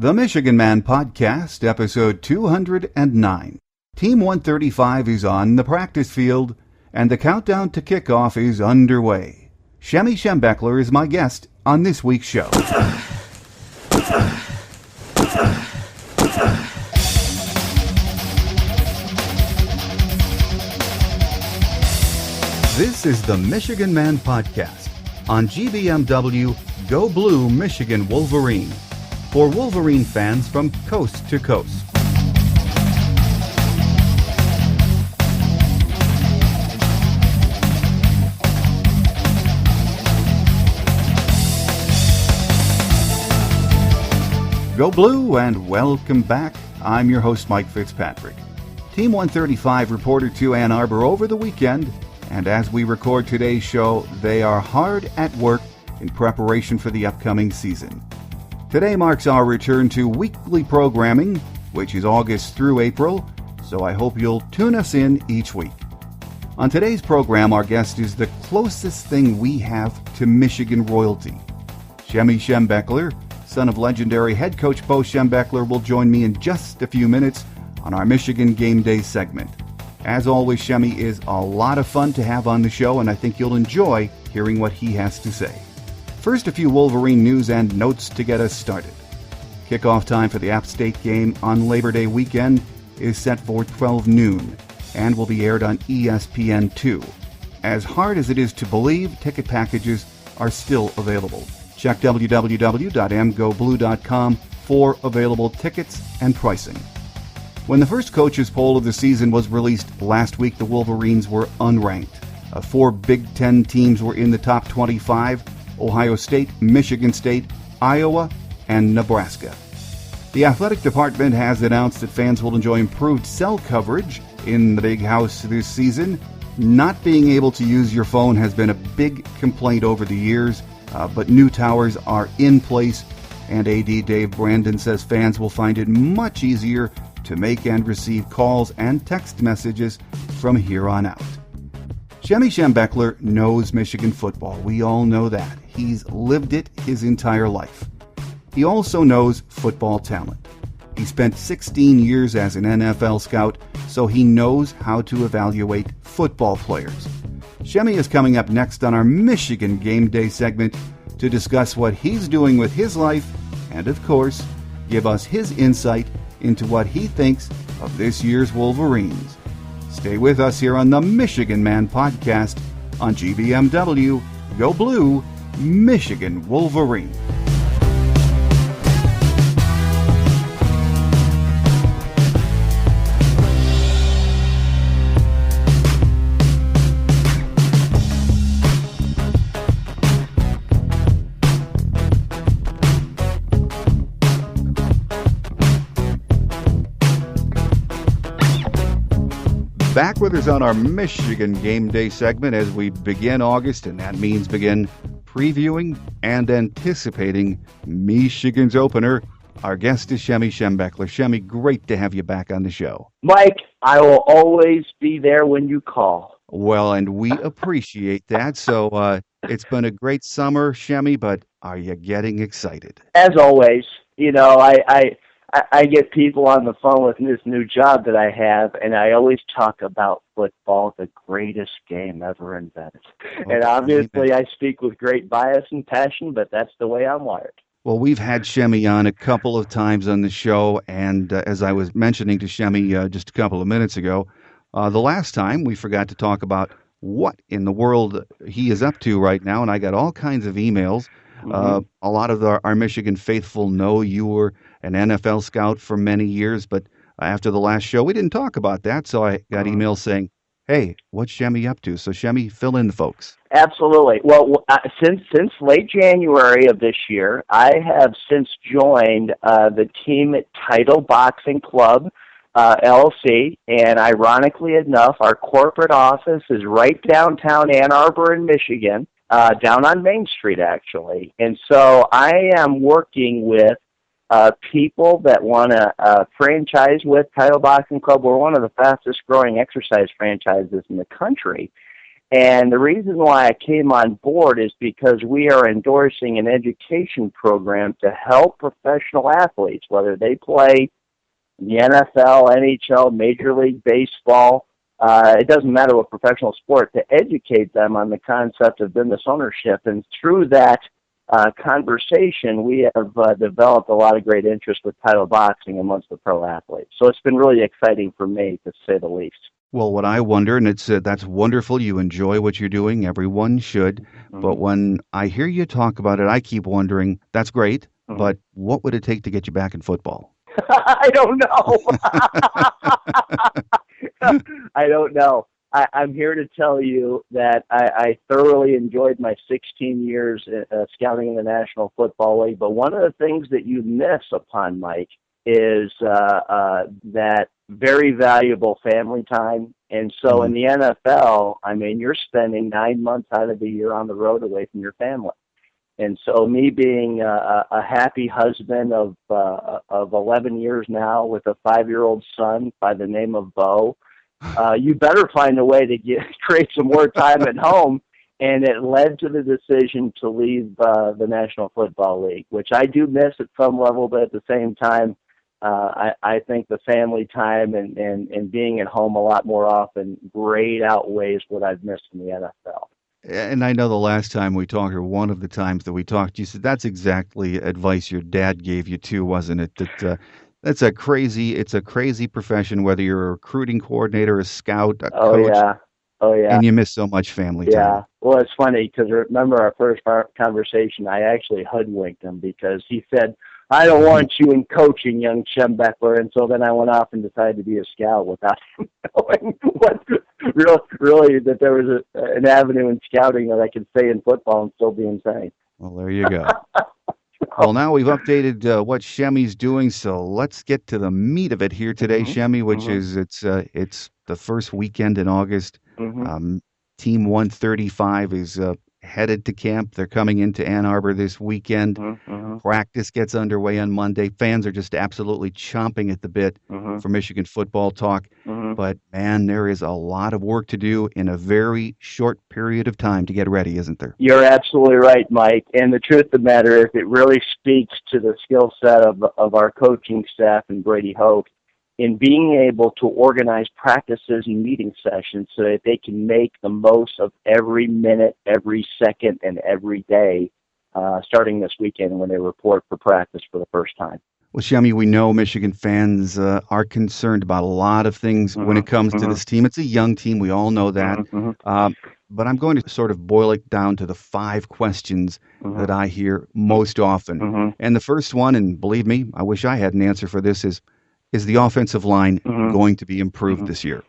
The Michigan Man Podcast, episode 209. Team 135 is on the practice field, and the countdown to kickoff is underway. Shemy Schembechler is my guest on this week's show. This is the Michigan Man Podcast on GBMW Go Blue Michigan Wolverine, for Wolverine fans from coast to coast. Go Blue and welcome back. I'm your host, Mike Fitzpatrick. Team 135 reported to Ann Arbor over the weekend, and as we record today's show, they are hard at work in preparation for the upcoming season. Today marks our return to weekly programming, which is August through April, so I hope you'll tune us in each week. On today's program, our guest is the closest thing we have to Michigan royalty. Shemy Schembechler, son of legendary head coach Bo Schembechler, will join me in just a few minutes on our Michigan Game Day segment. As always, Shemy is a lot of fun to have on the show, and I think you'll enjoy hearing what he has to say. First, a few Wolverine news and notes to get us started. Kickoff time for the App State game on Labor Day weekend is set for 12 noon and will be aired on ESPN2. As hard as it is to believe, ticket packages are still available. Check www.mgoblue.com for available tickets and pricing. When the first coaches poll of the season was released last week, the Wolverines were unranked. 4 Big Ten teams were in the top 25: Ohio State, Michigan State, Iowa, and Nebraska. The athletic department has announced that fans will enjoy improved cell coverage in the Big House this season. Not being able to use your phone has been a big complaint over the years, but new towers are in place, and AD Dave Brandon says fans will find it much easier to make and receive calls and text messages from here on out. Shemy Schembechler knows Michigan football. We all know that. He's lived it his entire life. He also knows football talent. He spent 16 years as an NFL scout, so he knows how to evaluate football players. Shemy is coming up next on our Michigan Game Day segment to discuss what he's doing with his life and, of course, give us his insight into what he thinks of this year's Wolverines. Stay with us here on the Michigan Man Podcast on GBMW Go Blue Michigan Wolverine. Back with us on our Michigan Game Day segment as we begin August, and that means begin previewing and anticipating Michigan's opener. Our guest is Shemy Schembechler. Shemy, great to have you back on the show. Mike, I will always be there when you call. Well, and we appreciate that. So it's been a great summer, Shemy, but are you getting excited? As always, you know, I get people on the phone with this new job that I have, and I always talk about football, the greatest game ever invented. Okay. And obviously I speak with great bias and passion, but that's the way I'm wired. Well, we've had Shemy on a couple of times on the show, and as I was mentioning to Shemy just a couple of minutes ago, the last time we forgot to talk about what in the world he is up to right now, and I got all kinds of emails. Mm-hmm. A lot of our Michigan faithful know you were an NFL scout for many years, but after the last show, we didn't talk about that, so I got emails saying, hey, what's Shemy up to? So, Shemy, fill in the folks. Absolutely. Well, since late January of this year, I have since joined the team at Title Boxing Club, LLC, and ironically enough, our corporate office is right downtown Ann Arbor in Michigan, down on Main Street, actually. And so I am working with people that want to franchise with Title Boxing Club. We're one of the fastest growing exercise franchises in the country. And the reason why I came on board is because we are endorsing an education program to help professional athletes, whether they play in the NFL, NHL, Major League Baseball, it doesn't matter what professional sport, to educate them on the concept of business ownership. And through that conversation, we have developed a lot of great interest with title boxing amongst the pro athletes. So it's been really exciting for me, to say the least. Well, what I wonder, and it's that's wonderful. You enjoy what you're doing. Everyone should. But when I hear you talk about it, I keep wondering, that's great, but what would it take to get you back in football? I don't know. I don't know. I'm here to tell you that I thoroughly enjoyed my 16 years scouting in the National Football League. But one of the things that you miss upon, Mike, is that very valuable family time. And so in the NFL, I mean, you're spending 9 months out of the year on the road away from your family. And so me being a happy husband of 11 years now with a 5-year-old son by the name of Bo, you better find a way to create some more time at home. And it led to the decision to leave the National Football League, which I do miss at some level, but at the same time, I think the family time and being at home a lot more often great outweighs what I've missed in the NFL. And I know the last time we talked, or one of the times that we talked, you said that's exactly advice your dad gave you too, wasn't it? That it's a crazy profession, whether you're a recruiting coordinator, a scout, a coach. Oh yeah. And you miss so much family time. Yeah. Well, it's funny because remember our first conversation, I actually hoodwinked him because he said, "I don't want you in coaching, young Schembechler." And so then I went off and decided to be a scout without him knowing really that there was an avenue in scouting that I could stay in football and still be insane. Well, there you go. Well, now we've updated what Shemy's doing, so let's get to the meat of it here today, Shemy, which is it's the first weekend in August. Team 135 is headed to camp. They're coming into Ann Arbor this weekend. Practice gets underway on Monday. Fans are just absolutely chomping at the bit for Michigan football talk. But, man, there is a lot of work to do in a very short period of time to get ready, isn't there? You're absolutely right, Mike. And the truth of the matter is it really speaks to the skill set of our coaching staff and Brady Hoke in being able to organize practices and meeting sessions so that they can make the most of every minute, every second, and every day, starting this weekend when they report for practice for the first time. Well, Shemy, we know Michigan fans are concerned about a lot of things when it comes to this team. It's a young team. We all know that. But I'm going to sort of boil it down to the 5 questions that I hear most often. And the first one, and believe me, I wish I had an answer for this, is the offensive line going to be improved this year?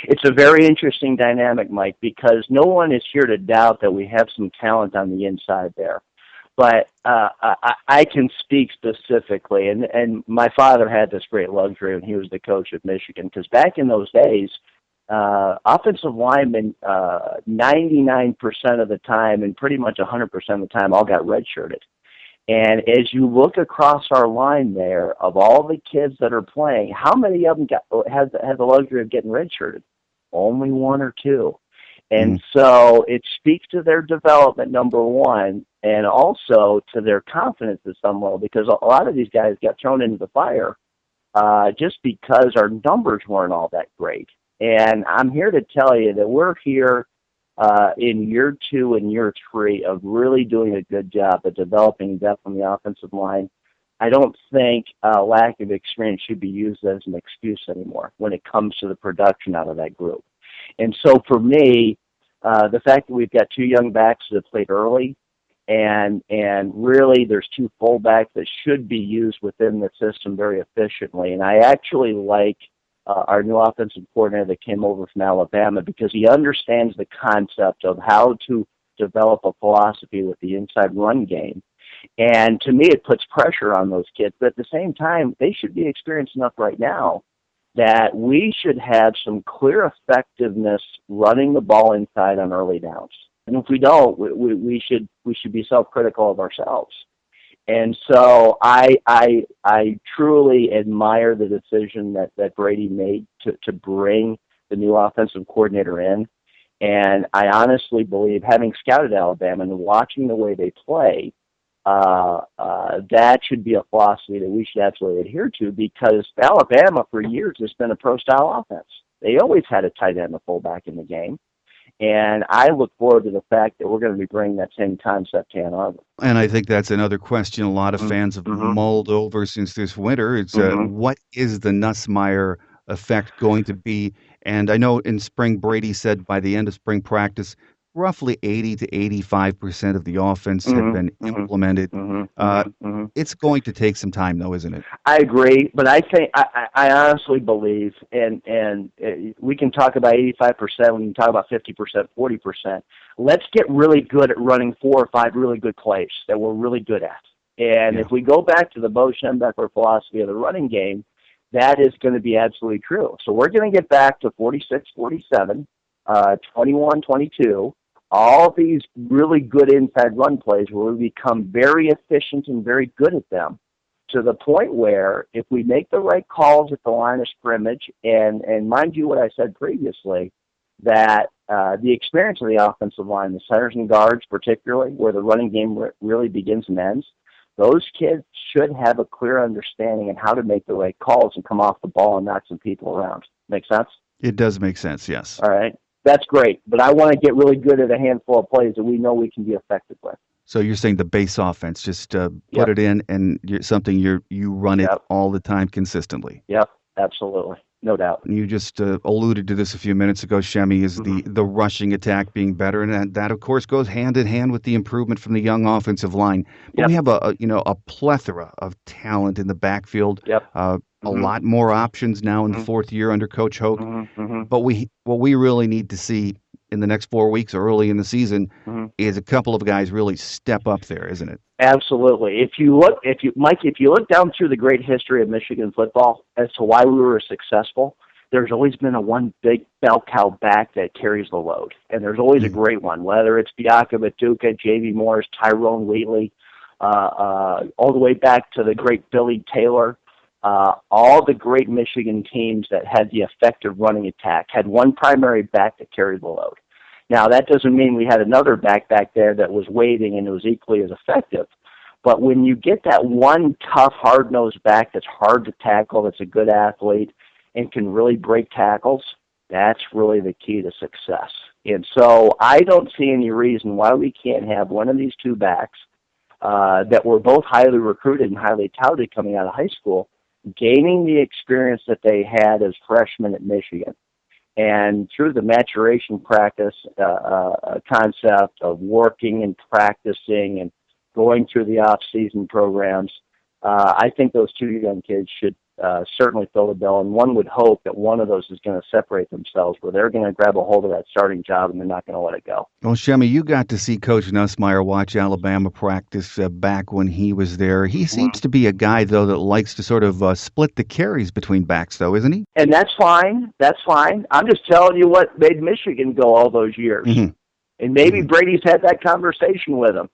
It's a very interesting dynamic, Mike, because no one is here to doubt that we have some talent on the inside there. But I can speak specifically, and my father had this great luxury when he was the coach of Michigan, because back in those days, offensive linemen, 99% of the time and pretty much 100% of the time all got redshirted. And as you look across our line there, of all the kids that are playing, how many of them had the luxury of getting redshirted? Only 1 or 2. And so it speaks to their development, number one, and also to their confidence at some level, because a lot of these guys got thrown into the fire just because our numbers weren't all that great. And I'm here to tell you that we're here in year 2 and year 3 of really doing a good job of developing depth on the offensive line. I don't think lack of experience should be used as an excuse anymore when it comes to the production out of that group. And so for me, the fact that we've got 2 young backs that played early, and really there's 2 fullbacks that should be used within the system very efficiently. And I actually like our new offensive coordinator that came over from Alabama, because he understands the concept of how to develop a philosophy with the inside run game. And to me, it puts pressure on those kids. But at the same time, they should be experienced enough right now that we should have some clear effectiveness running the ball inside on early downs. And if we don't, we should be self-critical of ourselves. And so I truly admire the decision that Brady made to bring the new offensive coordinator in. And I honestly believe, having scouted Alabama and watching the way they play, that should be a philosophy that we should absolutely adhere to, because Alabama for years has been a pro-style offense. They always had a tight end, a fullback in the game. And I look forward to the fact that we're going to be bringing that same concept to Ann Arbor. And I think that's another question a lot of fans have mulled over since this winter. It's what is the Nussmeier effect going to be? And I know in spring, Brady said by the end of spring practice, roughly 80 to 85% of the offense had been implemented. It's going to take some time, though, isn't it? I agree, but I think I honestly believe, and we can talk about 85%, we can talk about 50%, 40%. Let's get really good at running 4 or 5 really good plays that we're really good at. And if we go back to the Bo Schembechler philosophy of the running game, that is going to be absolutely true. So we're going to get back to 46, 47, 21, 22. All these really good inside run plays where we become very efficient and very good at them, to the point where if we make the right calls at the line of scrimmage, and mind you what I said previously, that the experience of the offensive line, the centers and guards particularly, where the running game really begins and ends, those kids should have a clear understanding of how to make the right calls and come off the ball and knock some people around. Make sense? It does make sense, yes. All right. That's great, but I want to get really good at a handful of plays that we know we can be effective with. So you're saying the base offense, just put it in, and you run it all the time consistently. Yep, absolutely, no doubt. You just alluded to this a few minutes ago, Shemy, is the rushing attack being better, and that of course goes hand in hand with the improvement from the young offensive line. But we have a plethora of talent in the backfield. A lot more options now in the fourth year under Coach Hoke. But what we really need to see in the next 4 weeks or early in the season is a couple of guys really step up there, isn't it? Absolutely. If you look down through the great history of Michigan football as to why we were successful, there's always been a one big bell cow back that carries the load. And there's always a great one, whether it's Biaka Batuka, J.V. Morris, Tyrone Wheatley, all the way back to the great Billy Taylor. All the great Michigan teams that had the effective running attack had one primary back that carried the load. Now, that doesn't mean we had another back there that was waiting and it was equally as effective. But when you get that one tough, hard-nosed back that's hard to tackle, that's a good athlete, and can really break tackles, that's really the key to success. And so I don't see any reason why we can't have one of these two backs that were both highly recruited and highly touted coming out of high school, gaining the experience that they had as freshmen at Michigan. And through the maturation practice concept of working and practicing and going through the off-season programs, I think those two young kids should certainly fill the bill. And one would hope that one of those is going to separate themselves, where they're going to grab a hold of that starting job and they're not going to let it go. Well, Shemy, you got to see Coach Nussmeier watch Alabama practice back when he was there. He seems to be a guy, though, that likes to sort of split the carries between backs, though, isn't he? And that's fine. That's fine. I'm just telling you what made Michigan go all those years. And maybe Brady's had that conversation with him.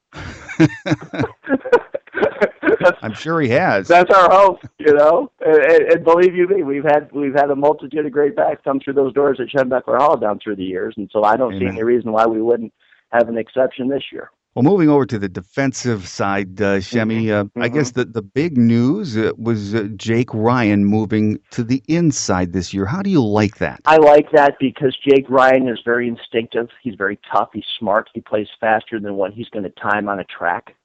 I'm sure he has. That's our hope, And believe you me, we've had a multitude of great backs come through those doors at Schembechler Hall down through the years, and so I don't see any reason why we wouldn't have an exception this year. Well, moving over to the defensive side, Shemy, I guess the big news was Jake Ryan moving to the inside this year. How do you like that? I like that because Jake Ryan is very instinctive. He's very tough. He's smart. He plays faster than what he's going to time on a track.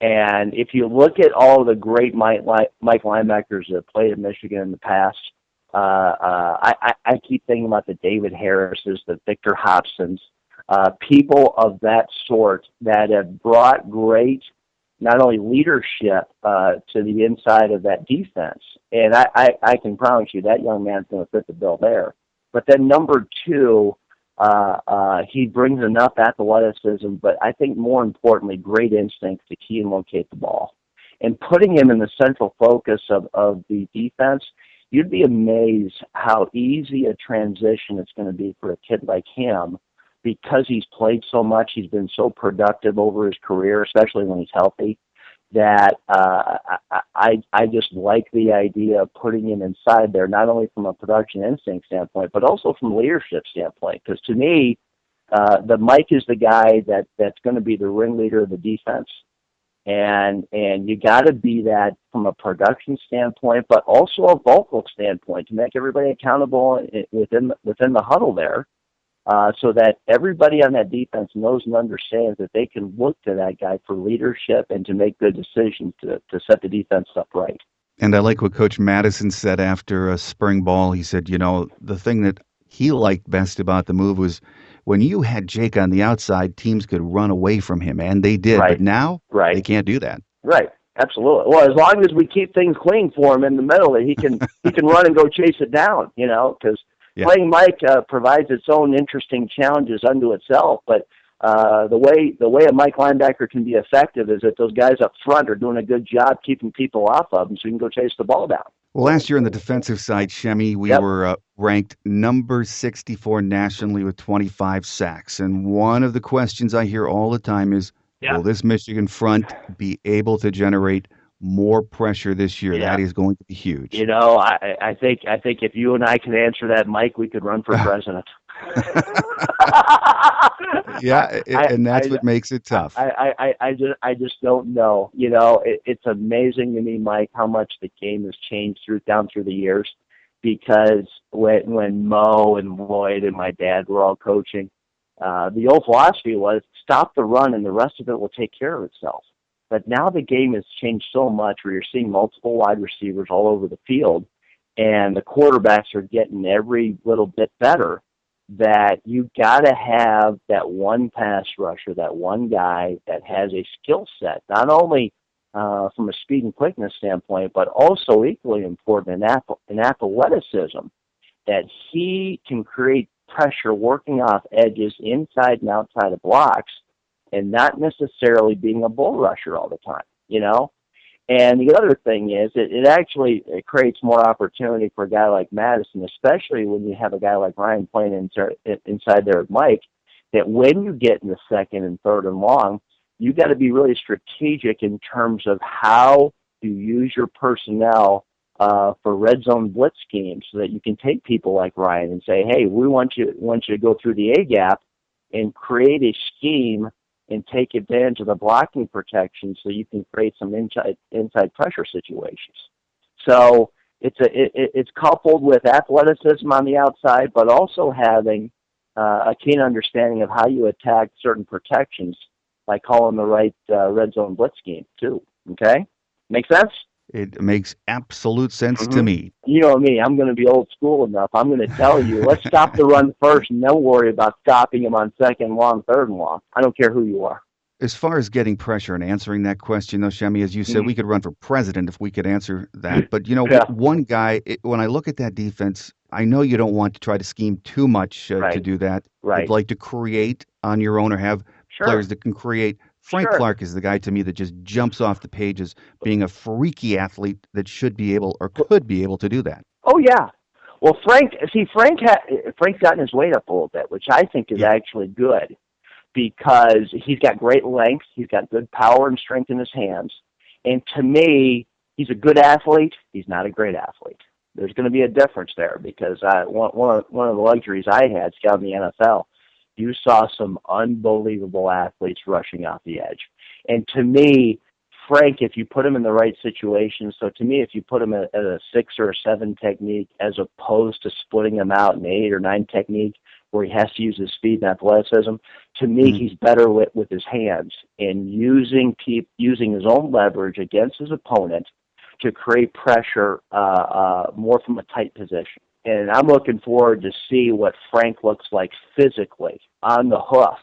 And if you look at all the great Mike linebackers that played at Michigan in the past, I keep thinking about the David Harrises, the Victor Hobsons, people of that sort that have brought great, not only leadership to the inside of that defense. And I can promise you that young man's going to fit the bill there. But then number two, he brings enough athleticism, but I think more importantly, great instincts to key and locate the ball. And putting him in the central focus of the defense, you'd be amazed how easy a transition it's going to be for a kid like him, because he's played so much, he's been so productive over his career, especially when he's healthy, that I just like the idea of putting him inside there, not only from a production instinct standpoint, but also from a leadership standpoint. Because to me, the Mike is the guy that's going to be the ringleader of the defense. And you got to be that from a production standpoint, but also a vocal standpoint to make everybody accountable within the huddle there, so that everybody on that defense knows and understands that they can look to that guy for leadership and to make good decisions to set the defense up right. And I like what Coach Madison said after a spring ball. He said, the thing that he liked best about the move was when you had Jake on the outside, teams could run away from him, and they did. Right. But now Right. they can't do that. Right. Absolutely. Well, as long as we keep things clean for him in the middle, that he can run and go chase it down. Because playing Mike provides its own interesting challenges unto itself. But the way a Mike linebacker can be effective is that those guys up front are doing a good job keeping people off of him, so you can go chase the ball down. Well, last year on the defensive side, Shemy, we were ranked number 64 nationally with 25 sacks. And one of the questions I hear all the time is, will this Michigan front be able to generate more pressure this year? That is going to be huge. I think if you and I can answer that, Mike, we could run for president. And that's what makes it tough. I just don't know. It's amazing to me, Mike, how much the game has changed down through the years. Because when Mo and Lloyd and my dad were all coaching, the old philosophy was stop the run and the rest of it will take care of itself. But now the game has changed so much where you're seeing multiple wide receivers all over the field, and the quarterbacks are getting every little bit better, that you got to have that one pass rusher, that one guy that has a skill set, not only from a speed and quickness standpoint, but also equally important in athleticism, that he can create pressure working off edges inside and outside of blocks and not necessarily being a bull rusher all the time, And the other thing is it creates more opportunity for a guy like Madison, especially when you have a guy like Ryan playing inside there with Mike, that when you get in the second and third and long, you got to be really strategic in terms of how you use your personnel for red zone blitz schemes, so that you can take people like Ryan and say, hey, we want you to go through the A gap and create a scheme and take advantage of the blocking protection so you can create some inside pressure situations. So it's coupled with athleticism on the outside, but also having a keen understanding of how you attack certain protections by calling the right red zone blitz scheme too. Okay? Make sense? It makes absolute sense to me. You know me, I'm going to be old school enough. I'm going to tell you, let's stop the run first and then worry about stopping him on second and long, third and long. I don't care who you are. As far as getting pressure and answering that question, though, Shemy, as you said, we could run for president if we could answer that. But, one guy, when I look at that defense, I know you don't want to try to scheme too much to do that. Right. You'd like to create on your own or have players that can create. Frank Clark is the guy to me that just jumps off the pages, being a freaky athlete that should be able or could be able to do that. Oh, yeah. Well, Frank's gotten his weight up a little bit, which I think is actually good, because he's got great length, he's got good power and strength in his hands, and to me, he's a good athlete. He's not a great athlete. There's going to be a difference there, because one of the luxuries I had scouting the NFL, you saw some unbelievable athletes rushing off the edge. And to me, Frank, if you put him in the right situation, so to me, if you put him at a 6 or a 7 technique as opposed to splitting him out in 8 or 9 technique where he has to use his speed and athleticism, to me, he's better with his hands and using his own leverage against his opponent to create pressure more from a tight position. And I'm looking forward to see what Frank looks like physically on the hoof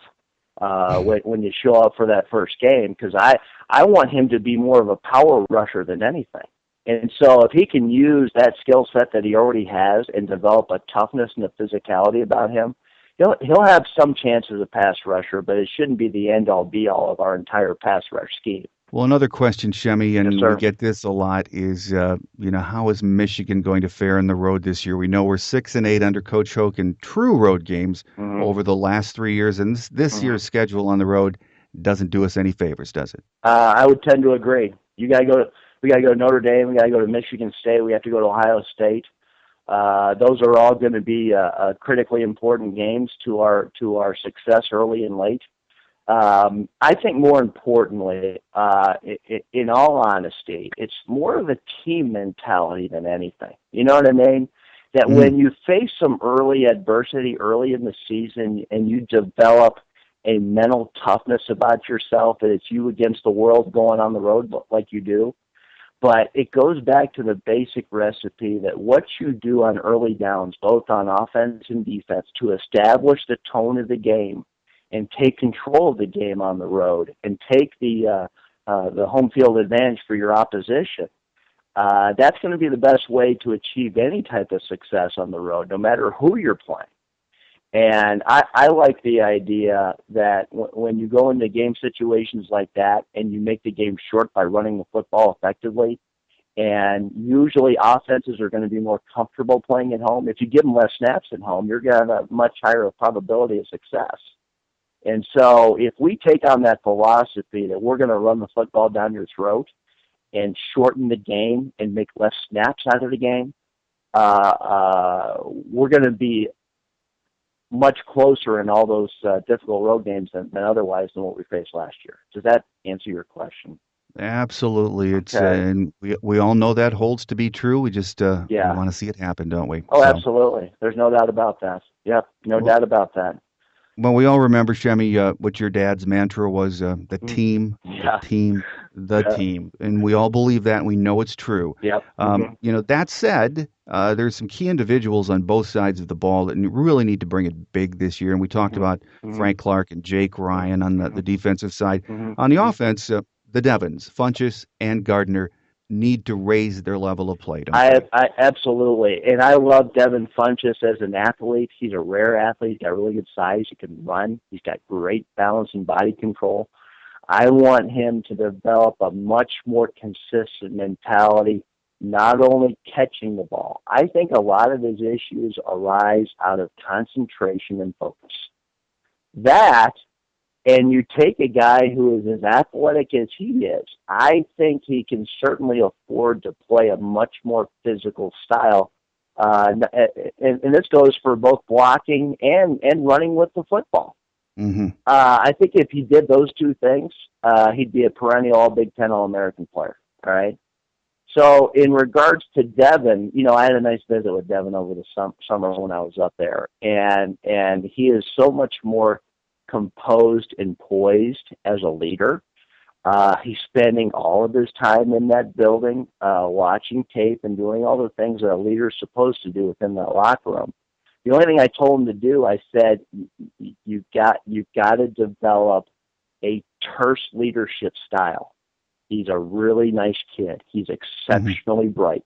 when you show up for that first game, because I want him to be more of a power rusher than anything. And so if he can use that skill set that he already has and develop a toughness and a physicality about him, he'll have some chance as a pass rusher, but it shouldn't be the end-all, be-all of our entire pass rush scheme. Well, another question, Shemy, and Yes, sir. we get this a lot, is how is Michigan going to fare in the road this year? We know we're 6-8 under Coach Hoke in true road games over the last 3 years, and this year's schedule on the road doesn't do us any favors, does it? I would tend to agree. We got to go to Notre Dame. We got to go to Michigan State. We have to go to Ohio State. Those are all going to be critically important games to our success early and late. I think more importantly, in all honesty, it's more of a team mentality than anything. You know what I mean? That when you face some early adversity early in the season and you develop a mental toughness about yourself, that it's you against the world going on the road like you do. But it goes back to the basic recipe that what you do on early downs, both on offense and defense, to establish the tone of the game and take control of the game on the road and take the home field advantage for your opposition, that's going to be the best way to achieve any type of success on the road, no matter who you're playing. And I like the idea that when you go into game situations like that and you make the game short by running the football effectively, and usually offenses are going to be more comfortable playing at home. If you give them less snaps at home, you're going to have a much higher probability of success. And so if we take on that philosophy that we're going to run the football down your throat and shorten the game and make less snaps out of the game, we're going to be much closer in all those difficult road games than otherwise than what we faced last year. Does that answer your question? Absolutely. It's Okay. and we all know that holds to be true. We just we Yeah. want to see it happen, don't we? Oh, So, absolutely. There's no doubt about that. Yep, no well, doubt about that. well, we all remember, Shemy, what your dad's mantra was: the Mm. team, the Yeah. team, the Yeah. team, and we all believe that, and we know it's true. Yep. Hmm. That said, there's some key individuals on both sides of the ball that really need to bring it big this year. And we talked Hmm. about Hmm. Frank Clark and Jake Ryan on the Hmm. defensive side. Hmm. On the offense, the Devons, Funchess, and Gardner need to raise their level of play, don't they? I absolutely, and I love Devin Funchess as an athlete. He's a rare athlete. He's got really good size. He can run. He's got great balance and body control. I want him to develop a much more consistent mentality, not only catching the ball. I think a lot of his issues arise out of concentration and focus. That, and you take a guy who is as athletic as he is, I think he can certainly afford to play a much more physical style. And this goes for both blocking and running with the football. Hmm. I think if he did those two things, he'd be a perennial All-Big Ten All-American player. All right. So in regards to Devin, I had a nice visit with Devin over the summer when I was up there, and he is so much more composed and poised as a leader. He's spending all of his time in that building, watching tape and doing all the things that a leader's supposed to do within that locker room. The only thing I told him to do, I said, you've got to develop a terse leadership style. He's a really nice kid. He's exceptionally bright,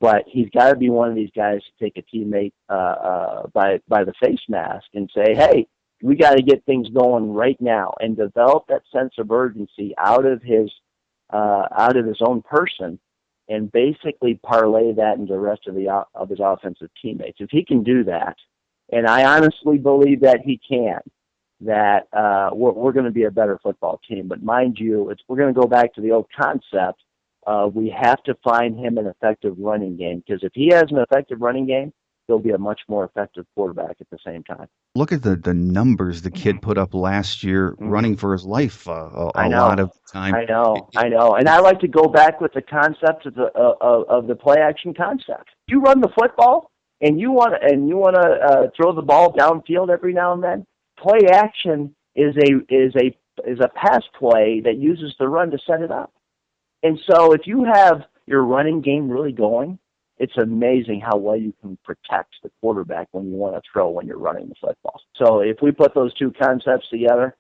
but he's got to be one of these guys to take a teammate by the face mask and say, "Hey, we got to get things going right now," and develop that sense of urgency out of his own person, and basically parlay that into the rest of his offensive teammates. If he can do that, and I honestly believe that he can, that we're going to be a better football team. But mind you, we're going to go back to the old concept. We have to find him an effective running game, because if he has an effective running game, he'll be a much more effective quarterback at the same time. Look at the numbers the kid put up last year, running for his life I a know, lot of the time. I know, and I like to go back with the concept of the play action concept. You run the football, and you want to throw the ball downfield every now and then. Play action is a pass play that uses the run to set it up. And so if you have your running game really going, it's amazing how well you can protect the quarterback when you want to throw when you're running the football. So if we put those two concepts together,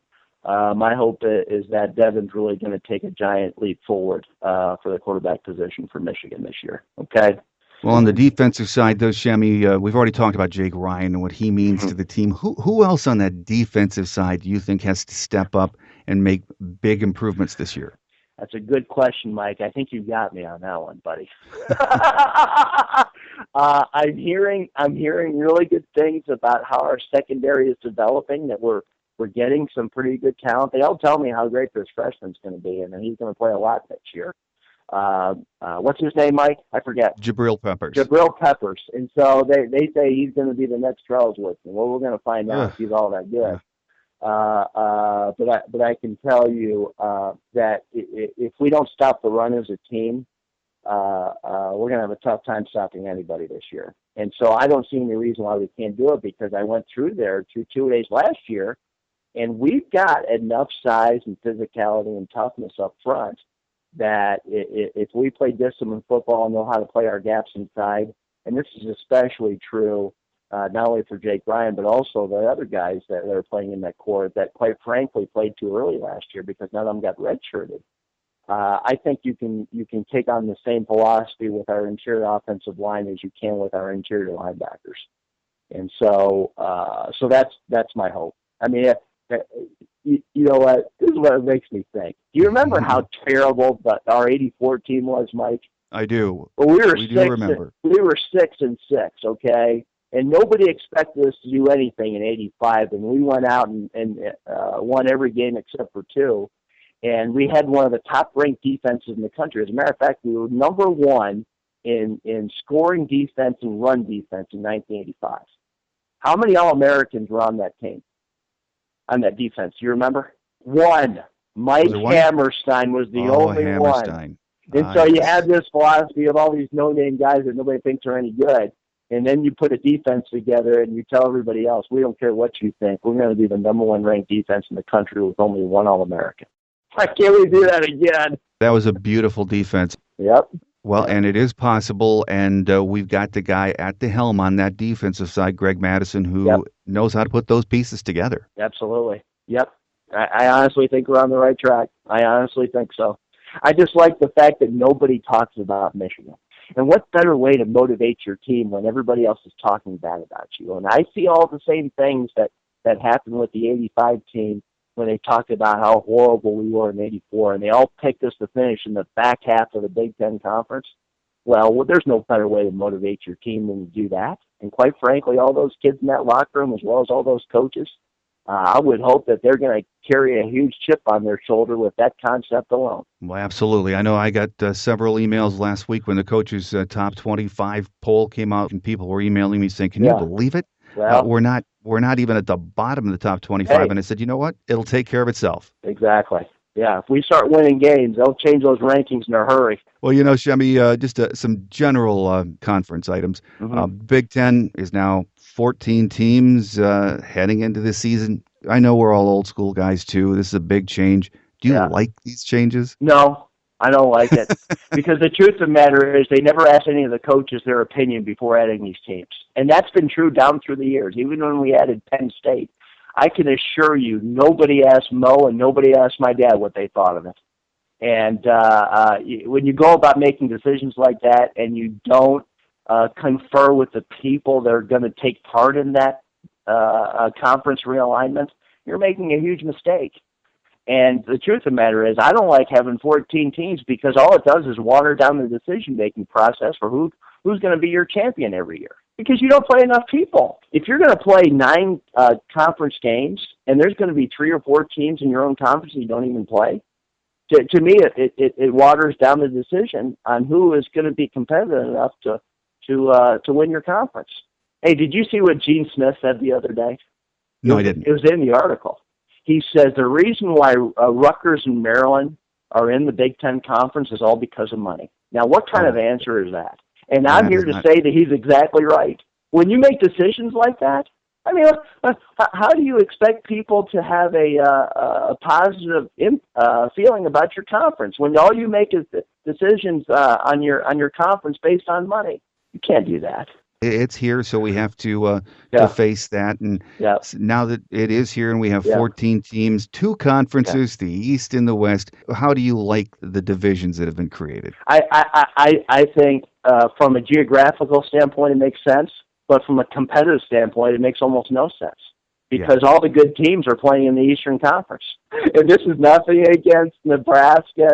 my hope is that Devin's really going to take a giant leap forward for the quarterback position for Michigan this year. Okay? Well, on the defensive side, though, Shemy, we've already talked about Jake Ryan and what he means to the team. Who else on that defensive side do you think has to step up and make big improvements this year? That's a good question, Mike. I think you got me on that one, buddy. I'm hearing really good things about how our secondary is developing. That we're getting some pretty good talent. They all tell me how great this freshman's going to be, and he's going to play a lot next year. what's his name, Mike? I forget. Jabril Peppers. Jabril Peppers. And so they say he's going to be the next Charles Woodson. Well, we're going to find out if he's all that good. But I can tell you that if we don't stop the run as a team, we're going to have a tough time stopping anybody this year. And so I don't see any reason why we can't do it, because I went through there through 2 days last year, and we've got enough size and physicality and toughness up front that if we play disciplined football and know how to play our gaps inside, and this is especially true not only for Jake Ryan, but also the other guys that are playing in that core that, quite frankly, played too early last year because none of them got redshirted. I think you can take on the same philosophy with our interior offensive line as you can with our interior linebackers, and so that's my hope. I mean, you know what? This is what it makes me think. Do you remember how terrible our '84 team was, Mike? I do. Well, we do remember. We were 6-6, okay, and nobody expected us to do anything in '85, and we went out and won every game except for 2. And we had one of the top-ranked defenses in the country. As a matter of fact, we were number 1 in scoring defense and run defense in 1985. How many All-Americans were on that team, on that defense? Do you remember? 1. Mike Hammerstein was the only one. And so you have this philosophy of all these no-name guys that nobody thinks are any good. And then you put a defense together and you tell everybody else, we don't care what you think. We're going to be the number 1 ranked defense in the country with only 1 All-American. Why can't we do that again? That was a beautiful defense. Yep. Well, and it is possible, and we've got the guy at the helm on that defensive side, Greg Madison, who knows how to put those pieces together. Absolutely. Yep. I honestly think we're on the right track. I honestly think so. I just like the fact that nobody talks about Michigan. And what better way to motivate your team when everybody else is talking bad about you? And I see all the same things that happened with the '85 team when they talked about how horrible we were in '84, and they all picked us to finish in the back half of the Big Ten Conference. Well, there's no better way to motivate your team than to do that. And quite frankly, all those kids in that locker room, as well as all those coaches, I would hope that they're going to carry a huge chip on their shoulder with that concept alone. Well, absolutely. I know I got several emails last week when the coaches' top 25 poll came out, and people were emailing me saying, "Can you believe it? Well, we're not even at the bottom of the top 25." Hey, and I said, you know what? It'll take care of itself. Exactly. Yeah, if we start winning games, they'll change those rankings in a hurry. Well, you know, Shemy, just some general conference items. Big Ten is now 14 teams heading into this season. I know we're all old school guys, too. This is a big change. Do you like these changes? No, I don't like it. Because the truth of the matter is they never asked any of the coaches their opinion before adding these teams. And that's been true down through the years, even when we added Penn State. I can assure you nobody asked Mo and nobody asked my dad what they thought of it. And when you go about making decisions like that and you don't confer with the people that are going to take part in that conference realignment, you're making a huge mistake. And the truth of the matter is I don't like having 14 teams because all it does is water down the decision-making process for who's going to be your champion every year. Because you don't play enough people. If you're going to play 9 conference games and there's going to be 3 or 4 teams in your own conference that you don't even play, to me it waters down the decision on who is going to be competitive enough to win your conference. Hey, did you see what Gene Smith said the other day? No, I didn't. It was in the article. He says the reason why Rutgers and Maryland are in the Big Ten Conference is all because of money. Now, what kind of answer is that? And I'm here to say that he's exactly right. When you make decisions like that, I mean, how do you expect people to have a positive feeling about your conference when all you make is decisions on your conference based on money? You can't do that. It's here, so we have to face that. And now that it is here and we have 14 teams, 2 conferences, the East and the West, how do you like the divisions that have been created? I think from a geographical standpoint, it makes sense. But from a competitive standpoint, it makes almost no sense. Because all the good teams are playing in the Eastern Conference. And this is nothing against Nebraska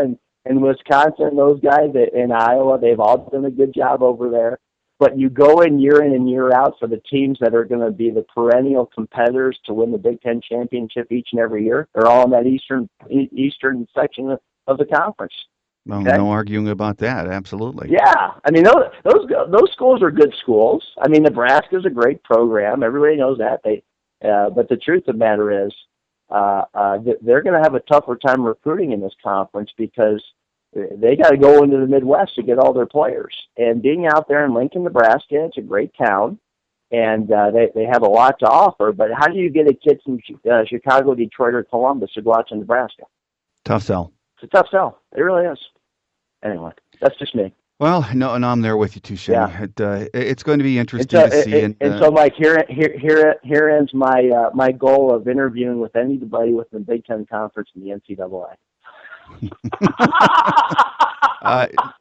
and Wisconsin and those guys in Iowa. They've all done a good job over there. But you go in and year out for the teams that are going to be the perennial competitors to win the Big Ten championship each and every year. They're all in that eastern section of the conference. Well, Okay? no arguing about that. Absolutely. Yeah, I mean those schools are good schools. I mean Nebraska's a great program. Everybody knows that. But the truth of the matter is, they're going to have a tougher time recruiting in this conference because they got to go into the Midwest to get all their players. And being out there in Lincoln, Nebraska, it's a great town, and they have a lot to offer. But how do you get a kid from Chicago, Detroit, or Columbus to go out to Nebraska? Tough sell. It's a tough sell. It really is. Anyway, that's just me. Well, no, and I'm there with you too, Shemy. Yeah. It's going to be interesting to see. And so, Mike, here ends my goal of interviewing with anybody within the Big Ten Conference and the NCAA.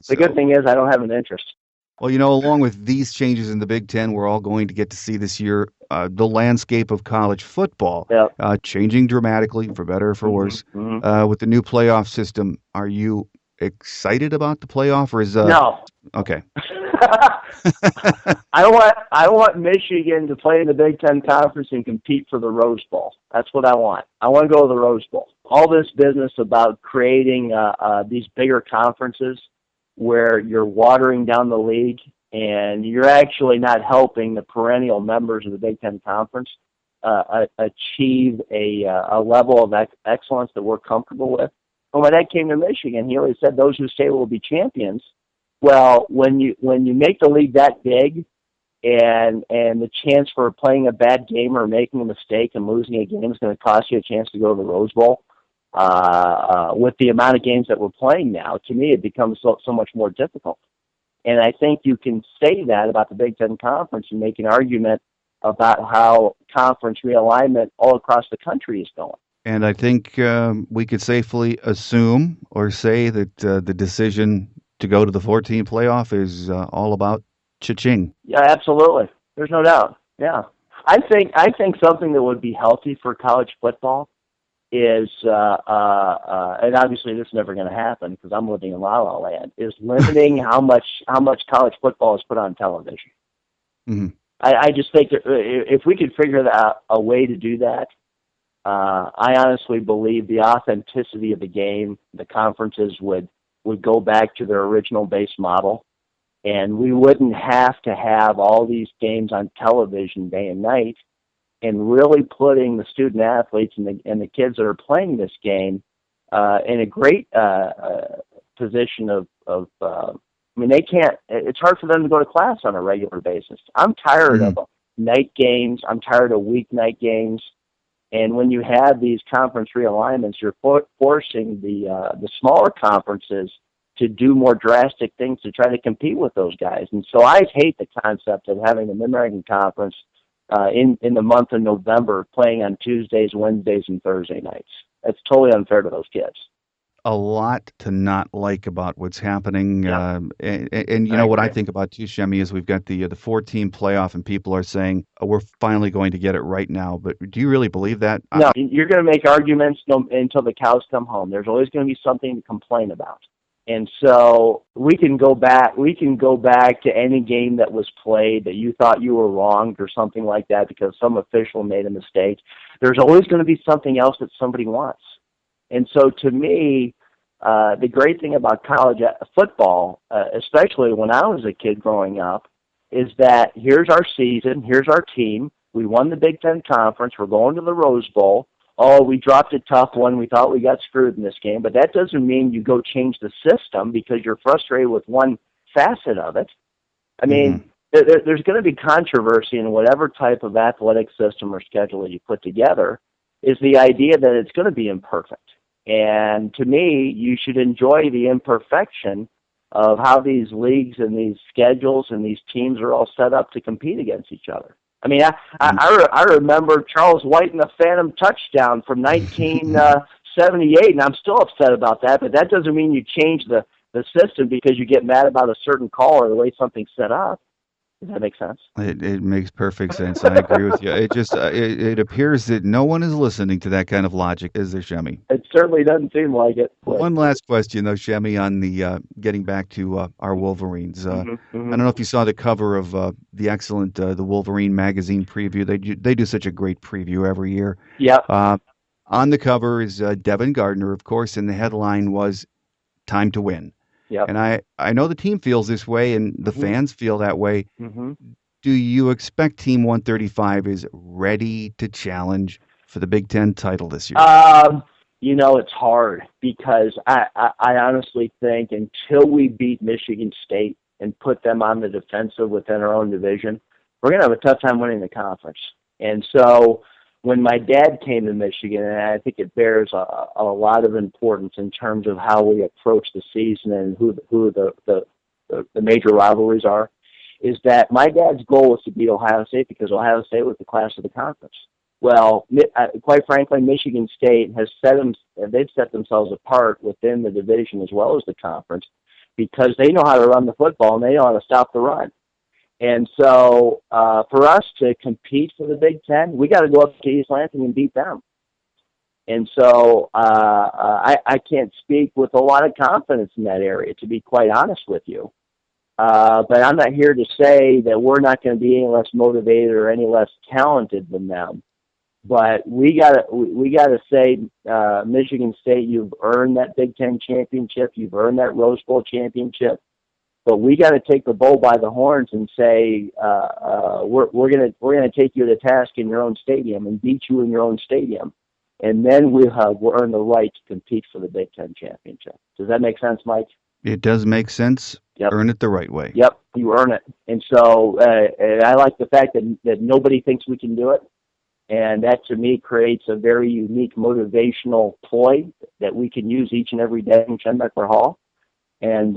The good thing is I don't have an interest. Well, along with these changes in the Big Ten, we're all going to get to see this year the landscape of college football changing dramatically, for better or for worse, with the new playoff system. Are you excited about the playoff, or is no? Okay. I want Michigan to play in the Big Ten Conference and compete for the Rose Bowl. That's what I want. I want to go to the Rose Bowl. All this business about creating these bigger conferences where you're watering down the league and you're actually not helping the perennial members of the Big Ten Conference achieve a level of excellence that we're comfortable with. And when that came to Michigan, he always said those who stay will be champions. Well, when you make the league that big, and the chance for playing a bad game or making a mistake and losing a game is going to cost you a chance to go to the Rose Bowl, with the amount of games that we're playing now, to me it becomes so much more difficult. And I think you can say that about the Big Ten Conference and make an argument about how conference realignment all across the country is going. And I think we could safely assume or say that the decision to go to the 14 playoff is all about cha-ching. Yeah, absolutely. There's no doubt. Yeah. I think something that would be healthy for college football is, and obviously this is never going to happen because I'm living in La La Land, is limiting how much college football is put on television. Mm-hmm. I just think that if we could figure out a way to do that, I honestly believe the authenticity of the game, the conferences would go back to their original base model, and we wouldn't have to have all these games on television day and night, and really putting the student athletes and the kids that are playing this game in a great position of I mean, they can't. It's hard for them to go to class on a regular basis. I'm tired of night games. I'm tired of weeknight games. And when you have these conference realignments, you're forcing the smaller conferences to do more drastic things to try to compete with those guys. And so I hate the concept of having the Mid-American Conference in the month of November playing on Tuesdays, Wednesdays, and Thursday nights. That's totally unfair to those kids. A lot to not like about what's happening. Yeah. And you know what I think about too, Shemy, is we've got the 4-team playoff, and people are saying, we're finally going to get it right now. But do you really believe that? No, you're going to make arguments until the cows come home. There's always going to be something to complain about. And so we can go back to any game that was played that you thought you were wronged or something like that because some official made a mistake. There's always going to be something else that somebody wants. And so to me, the great thing about college football, especially when I was a kid growing up, is that here's our season, here's our team. We won the Big Ten Conference. We're going to the Rose Bowl. Oh, we dropped a tough one. We thought we got screwed in this game. But that doesn't mean you go change the system because you're frustrated with one facet of it. I mean, there's going to be controversy in whatever type of athletic system or schedule that you put together, is the idea that it's going to be imperfect. And to me, you should enjoy the imperfection of how these leagues and these schedules and these teams are all set up to compete against each other. I mean, I remember Charles White and the Phantom touchdown from 1978, and I'm still upset about that, but that doesn't mean you change the system because you get mad about a certain call or the way something's set up. Does that make sense? It makes perfect sense. I agree with you. It just it appears that no one is listening to that kind of logic, is there, Shemy? It certainly doesn't seem like it. One last question, though, Shemy, on the getting back to our Wolverines. I don't know if you saw the cover of the excellent the Wolverine magazine preview. They do such a great preview every year. Yeah. On the cover is Devin Gardner, of course, and the headline was "Time to Win." Yep. And I know the team feels this way and the fans feel that way. Mm-hmm. Do you expect Team 135 is ready to challenge for the Big Ten title this year? It's hard because I honestly think until we beat Michigan State and put them on the defensive within our own division, we're going to have a tough time winning the conference. And so when my dad came to Michigan, and I think it bears a lot of importance in terms of how we approach the season and who the major rivalries are, is that my dad's goal was to beat Ohio State because Ohio State was the class of the conference. Well, quite frankly, Michigan State they've set themselves apart within the division as well as the conference because they know how to run the football and they know how to stop the run. And so for us to compete for the Big Ten, we got to go up to East Lansing and beat them. And so I can't speak with a lot of confidence in that area, to be quite honest with you. But I'm not here to say that we're not going to be any less motivated or any less talented than them. But we gotta say, Michigan State, you've earned that Big Ten championship, you've earned that Rose Bowl championship. But we got to take the bull by the horns and say we're gonna take you to task in your own stadium and beat you in your own stadium, and then we'll earn the right to compete for the Big Ten championship. Does that make sense, Mike? It does make sense. Yep. Earn it the right way. Yep, you earn it. And so I like the fact that nobody thinks we can do it. And that, to me, creates a very unique motivational ploy that we can use each and every day in Schembechler Hall. And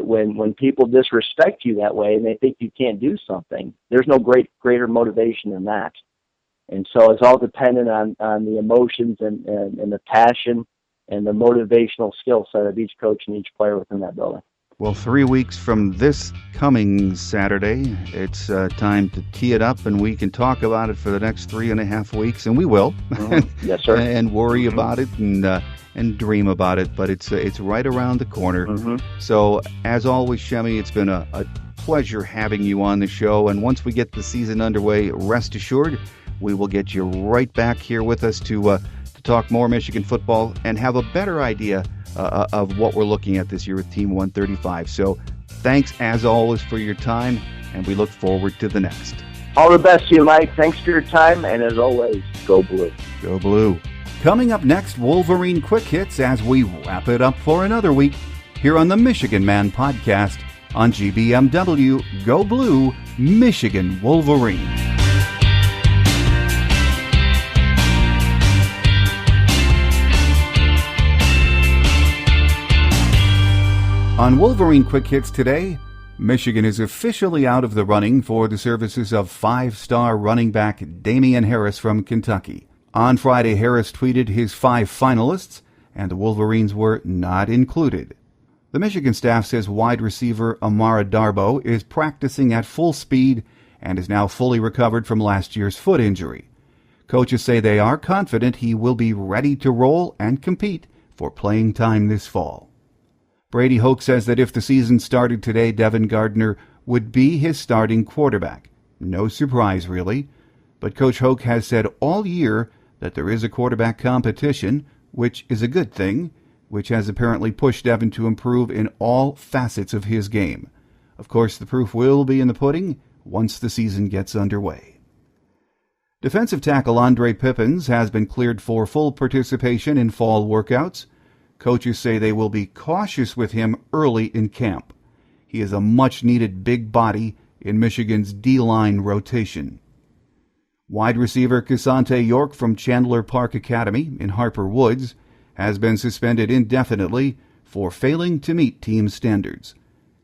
when people disrespect you that way and they think you can't do something, there's no greater motivation than that. And so it's all dependent on the emotions and the passion and the motivational skill set of each coach and each player within that building. Well, 3 weeks from this coming Saturday, it's time to tee it up, and we can talk about it for the next 3.5 weeks, and we will. Mm-hmm. Yes, sir. And worry about it and dream about it, but it's right around the corner. Mm-hmm. So, as always, Shemy, it's been a pleasure having you on the show, and once we get the season underway, rest assured, we will get you right back here with us to talk more Michigan football and have a better idea of what we're looking at this year with Team 135. So thanks, as always, for your time, and we look forward to the next. All the best to you, Mike. Thanks for your time, and as always, go Blue. Go Blue. Coming up next, Wolverine Quick Hits as we wrap it up for another week here on the Michigan Man Podcast on GBMW. Go Blue, Michigan Wolverine. On Wolverine Quick Hits today, Michigan is officially out of the running for the services of five-star running back Damian Harris from Kentucky. On Friday, Harris tweeted his 5 finalists, and the Wolverines were not included. The Michigan staff says wide receiver Amara Darboh is practicing at full speed and is now fully recovered from last year's foot injury. Coaches say they are confident he will be ready to roll and compete for playing time this fall. Brady Hoke says that if the season started today, Devin Gardner would be his starting quarterback. No surprise, really. But Coach Hoke has said all year that there is a quarterback competition, which is a good thing, which has apparently pushed Devin to improve in all facets of his game. Of course, the proof will be in the pudding once the season gets underway. Defensive tackle Andre Pippins has been cleared for full participation in fall workouts. Coaches say they will be cautious with him early in camp. He is a much-needed big body in Michigan's D-line rotation. Wide receiver Cassante York from Chandler Park Academy in Harper Woods has been suspended indefinitely for failing to meet team standards.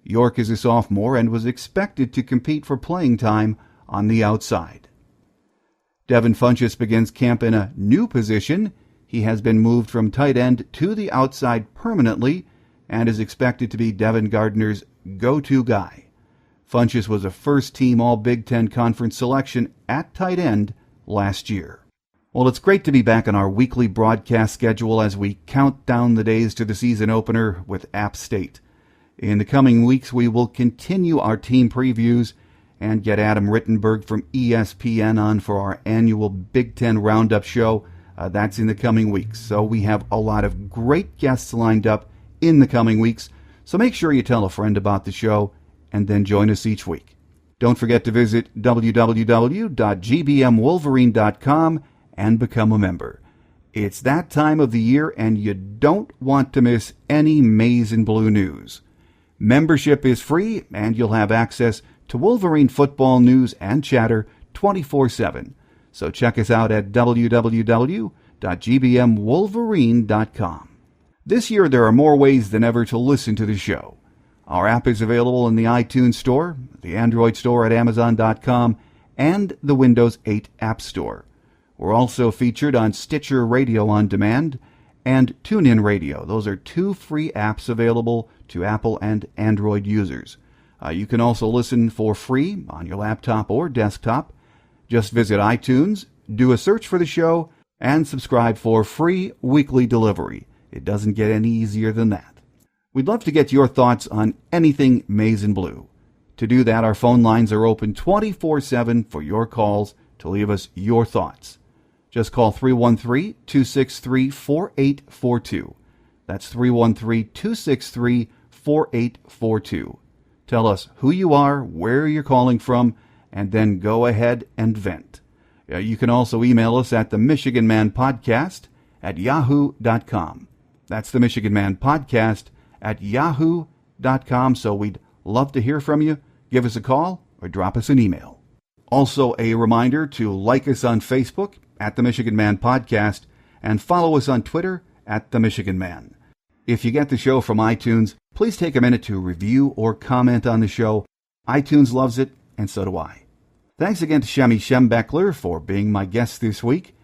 York is a sophomore and was expected to compete for playing time on the outside. Devin Funchess begins camp in a new position. He has been moved from tight end to the outside permanently and is expected to be Devin Gardner's go-to guy. Funchess was a first-team All-Big Ten Conference selection at tight end last year. Well, it's great to be back on our weekly broadcast schedule as we count down the days to the season opener with App State. In the coming weeks, we will continue our team previews and get Adam Rittenberg from ESPN on for our annual Big Ten Roundup show. That's in the coming weeks. So we have a lot of great guests lined up in the coming weeks. So make sure you tell a friend about the show and then join us each week. Don't forget to visit www.gbmwolverine.com and become a member. It's that time of the year and you don't want to miss any Maize and Blue news. Membership is free and you'll have access to Wolverine football news and chatter 24/7. So check us out at www.gbmwolverine.com. This year there are more ways than ever to listen to the show. Our app is available in the iTunes Store, the Android Store at Amazon.com, and the Windows 8 App Store. We're also featured on Stitcher Radio On Demand and TuneIn Radio. Those are two free apps available to Apple and Android users. You can also listen for free on your laptop or desktop. Just visit iTunes, do a search for the show, and subscribe for free weekly delivery. It doesn't get any easier than that. We'd love to get your thoughts on anything Maize and Blue. To do that, our phone lines are open 24/7 for your calls to leave us your thoughts. Just call 313-263-4842. That's 313-263-4842. Tell us who you are, where you're calling from, and then go ahead and vent. You can also email us at the Michigan Man Podcast at yahoo.com. That's the Michigan Man Podcast at yahoo.com. So we'd love to hear from you. Give us a call or drop us an email. Also, a reminder to like us on Facebook at the Michigan Man Podcast and follow us on Twitter at the Michigan Man. If you get the show from iTunes, please take a minute to review or comment on the show. iTunes loves it, and so do I. Thanks again to Shemy Schembechler for being my guest this week.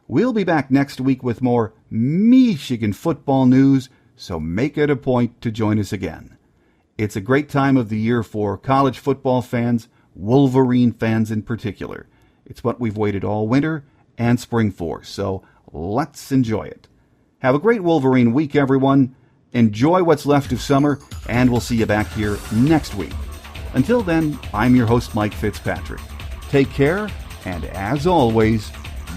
We'll be back next week with more Michigan football news, so make it a point to join us again. It's a great time of the year for college football fans, Wolverine fans in particular. It's what we've waited all winter and spring for, so let's enjoy it. Have a great Wolverine week, everyone. Enjoy what's left of summer, and we'll see you back here next week. Until then, I'm your host, Mike Fitzpatrick. Take care, and as always,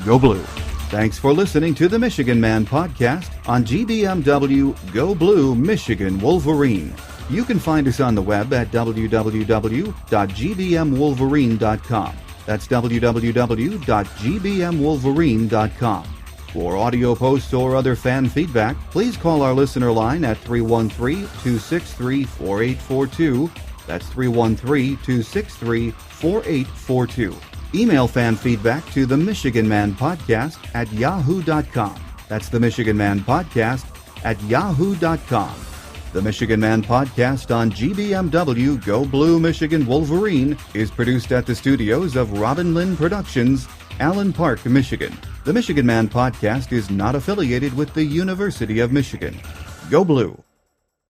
go blue. Thanks for listening to the Michigan Man Podcast on GBMW Go Blue Michigan Wolverine. You can find us on the web at www.gbmwolverine.com. That's www.gbmwolverine.com. For audio posts or other fan feedback, please call our listener line at 313-263-4842. That's 313-263-4842. Email fan feedback to the Michigan Man Podcast at yahoo.com. That's the Michigan Man Podcast at yahoo.com. The Michigan Man Podcast on GBMW Go Blue Michigan Wolverine is produced at the studios of Robin Lynn Productions, Allen Park, Michigan. The Michigan Man Podcast is not affiliated with the University of Michigan. Go Blue!